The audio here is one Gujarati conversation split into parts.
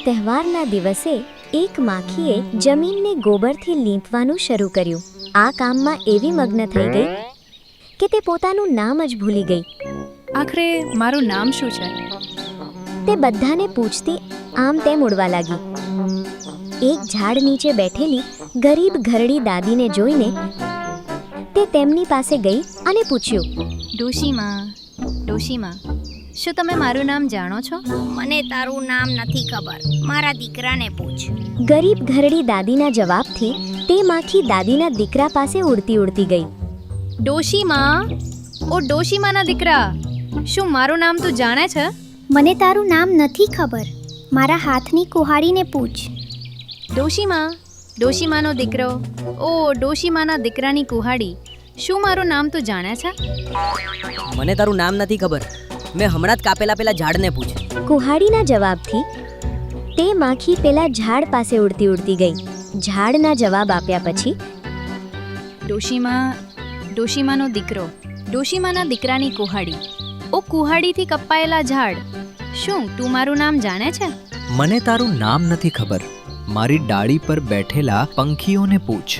તહેવારના દિવસે એક માખીએ જમીનને ગોબરથી લીંપવાનું શરૂ કર્યું. આ કામમાં એવી મગ્ન થઈ ગઈ કે તે પોતાનું નામ જ ભૂલી ગઈ. આખરે મારું નામ શું છે? તે બધાને પૂછતી આમ તેમ ઉડવા લાગી. એક ઝાડ નીચે બેઠેલી ગરીબ ઘરડી દાદીને જોઈને તે તેમની પાસે ગઈ અને પૂછ્યું, ડોશીમાં, શું તમે મારું નામ જાણો છો? મને તારું નામ નથી ખબર, મારા દીકરાને પૂછ. ગરીબ ઘરડી દાદીના જવાબથી તે માખી દાદીના દીકરા પાસે ઉડતી ઉડતી ગઈ. ડોશીમાના દીકરા, શું મારું નામ તું જાણે છે? મને તારું નામ નથી ખબર, મારા હાથની કુહાડીને પૂછ. ડોશીમાનો દીકરો, ડોશીમાના દીકરાની કુહાડી, શું મારું નામ તું જાણે છે? મને તારું નામ નથી ખબર, મેં હમણાં જ કાપેલા પેલા ઝાડને પૂછ. કુહાડીના જવાબથી તે માખી પેલા ઝાડ પાસે ઉડતી ઉડતી ગઈ. ઝાડના જવાબ આપ્યા પછી ડોશીમાનો દીકરો, ડોશીમાના દીકરાની કુહાડી, કુહાડીથી કપાયેલા ઝાડ, શું તું મારું નામ જાણે છે? મને તારું નામ નથી ખબર, મારી ડાળી પર બેઠેલા પંખીઓને પૂછ.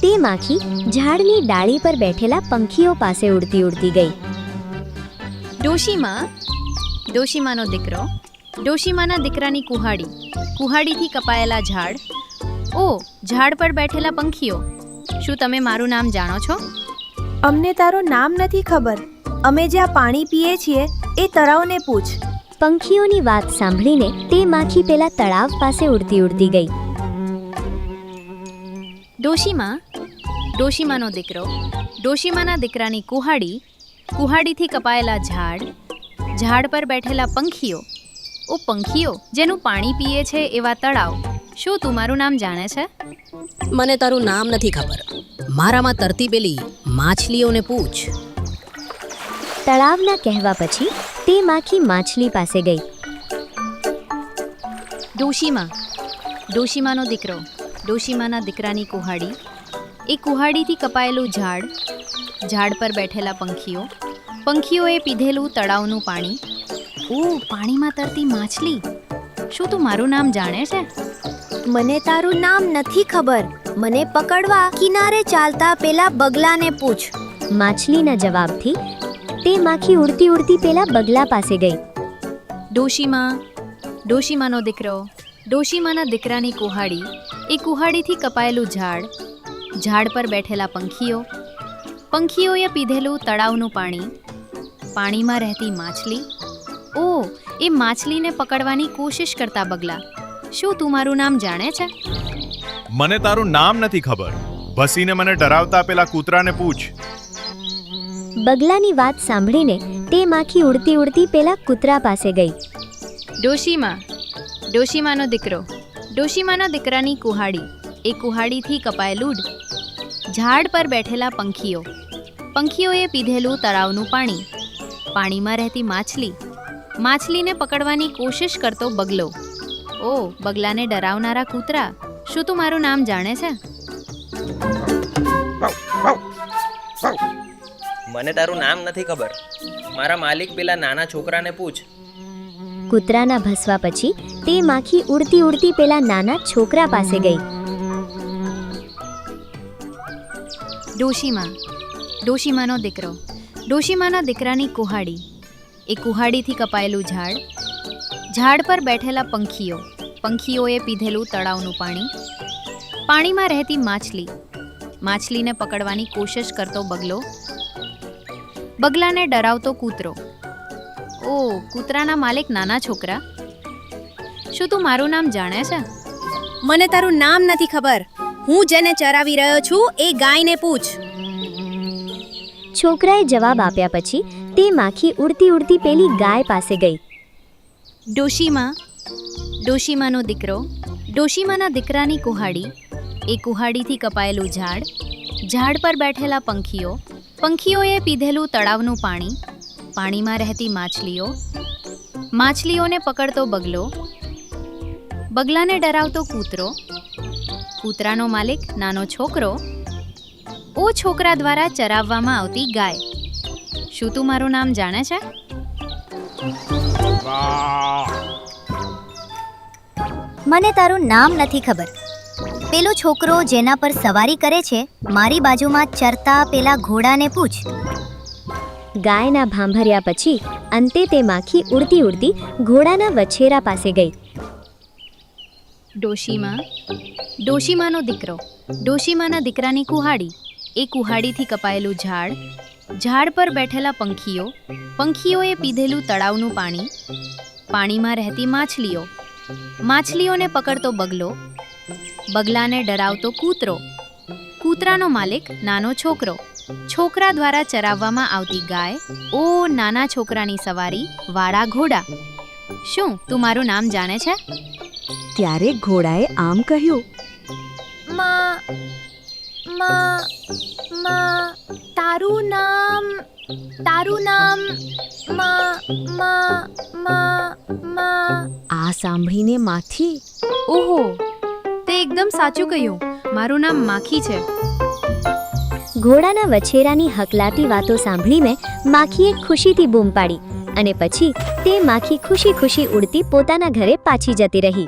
તે માખી ઝાડની ડાળી પર બેઠેલા પંખીઓ પાસે ઉડતી ઉડતી ગઈ. ડોશીમાનો દીકરો, ડોશીમાના દીકરાની કુહાડી, કુહાડીથી કપાયેલા ઝાડ, ઝાડ પર બેઠેલા પંખીઓ, શું તમે મારું નામ જાણો છો? અમને તારું નામ નથી ખબર, અમે જ્યાં પાણી પીએ છીએ એ તળાવને પૂછ. પંખીઓની વાત સાંભળીને તે માખી પેલા તળાવ પાસે ઉડતી ઉડતી ગઈ. ડોશીમાનો દીકરો, ડોશીમાના દીકરાની કુહાડી, કુહાડીથી કપાયેલા ઝાડ, ઝાડ પર બેઠેલા પંખીઓ, પંખીઓ જેનું પાણી પીએ છે એવા તળાવ, શું તું મારું નામ જાણે છે? મને તારું નામ નથી ખબર, મારામાં તરતી પેલી માછલીઓને પૂછ. તળાવના કહેવા પછી તે માખી માછલી પાસે ગઈ. ડોશીમાનો દીકરો, ડોશીમાના દીકરાની કુહાડી, કુહાડીથી કપાયેલું ઝાડ, ઝાડ પર બેઠેલા પંખીઓ, પંખીઓએ પીધેલું તળાવનું પાણી, પાણીમાં તરતી માછલી, શું તું મારું નામ જાણે છે? મને તારું નામ નથી ખબર, મને પકડવા કિનારે ચાલતા પેલા બગલાને પૂછ. માછલીના જવાબથી તે માખી ઉડતી ઉડતી પેલા બગલા પાસે ગઈ. ડોશીમાનો દીકરો, ડોશીમાના દીકરાની કુહાડી, કુહાડીથી કપાયેલું ઝાડ, ઝાડ પર બેઠેલા પંખીઓ, પંખીઓએ પીધેલું તળાવનું પાણી, પાણીમાં રહેતી માછલી, એ માછલીને પકડવાની કોશિશ કરતા બગલા, શું તું મારું નામ જાણે છે? મને તારું નામ નથી ખબર, ભસીને મને ડરાવતા પેલા કૂતરાને પૂછ. બગલાની વાત સાંભળીને તે માખી ઉડતી ઉડતી પેલા કૂતરા પાસે ગઈ. ડોશીમાનો દીકરો, ડોશીમાના દીકરાની કુહાડી, કુહાડીથી કપાયેલું ઝાડ પર બેઠેલા પંખીઓ, પંખીઓએ પીધેલું તળાવનું પાણી, પાણીમાં રહેતી માછલી, માછલીને પકડવાની કોશિશ કરતો બગલો, બગલાને ડરાવનારા કૂતરા, શું તું મારું નામ જાણે છે? મને તારું નામ નથી ખબર, મારા માલિક પેલા નાના છોકરાને પૂછ. કૂતરાના ભસવા પછી તે માખી ઉડતી ઉડતી પેલા નાના છોકરા પાસે ગઈ. ડોશીમાનો દીકરો, ડોશીમાના દીકરાની કુહાડી, કુહાડીથી કપાયેલું ઝાડ, ઝાડ પર બેઠેલા પંખીઓ, પંખીઓએ પીધેલું તળાવનું પાણી, પાણીમાં રહેતી માછલી, માછલીને પકડવાની કોશિશ કરતો બગલો, બગલાને ડરાવતો કૂતરો, કૂતરાના માલિક નાના છોકરા, શું તું મારું નામ જાણે છે? મને તારું નામ નથી ખબર, હું જેને ચરાવી રહ્યો છું એ ગાયને પૂછ. છોકરાએ જવાબ આપ્યા પછી તે માખી ઉડતી ઉડતી પેલી ગાય પાસે ગઈ. ડોશીમાનો દીકરો, ડોશીમાના દીકરાની કુહાડી, કુહાડીથી કપાયેલું ઝાડ, ઝાડ પર બેઠેલા પંખીઓ, પંખીઓએ પીધેલું તળાવનું પાણી, પાણીમાં રહેતી માછલીઓ, માછલીઓને પકડતો બગલો, બગલાને ડરાવતો કૂતરો, કૂતરાનો માલિક નાનો છોકરો, છોકરા દ્વારા ચરાવવામાં આવતી ગાય, શું તું મારું નામ જાણે છે? મને તારું નામ નથી ખબર. પેલો છોકરો જેના પર સવારી કરે છે મારી બાજુમાં ચરતા પેલા ઘોડાને પૂછ. ગાયના ભાંભર્યા પછી અંતે તે માખી ઉડતી ઉડતી ઘોડાના વછેરા પાસે ગઈ. ડોશીમાનો દીકરો. ડોશીમાના દીકરાની કુહાડી. એ કુહાડીથી કપાયેલું ઝાડ પર બેઠેલા પંખીઓએ પીધેલું તળાવનું પાણી, પાણીમાં રહેતી માછલીઓને પકડતો બગલાને ડરાવતો કૂતરાનો માલિક નાનો છોકરા દ્વારા ચરાવવામાં આવતી ગાય, નાના છોકરાની સવારી વાળા ઘોડા. શું તું મારું નામ જાણે છે? ત્યારે ઘોડાએ આમ કહ્યું, તારું નામ આ સાંભળીને માખી, ઓહો, તે એકદમ સાચું કહ્યું. મારું નામ માખી છે. ઘોડાના વછેરાની હકલાતી વાતો સાંભળીને માખીએ ખુશીથી બૂમ પાડી અને પછી તે માખી ખુશી ખુશી ઉડતી પોતાના ઘરે પાછી જતી રહી.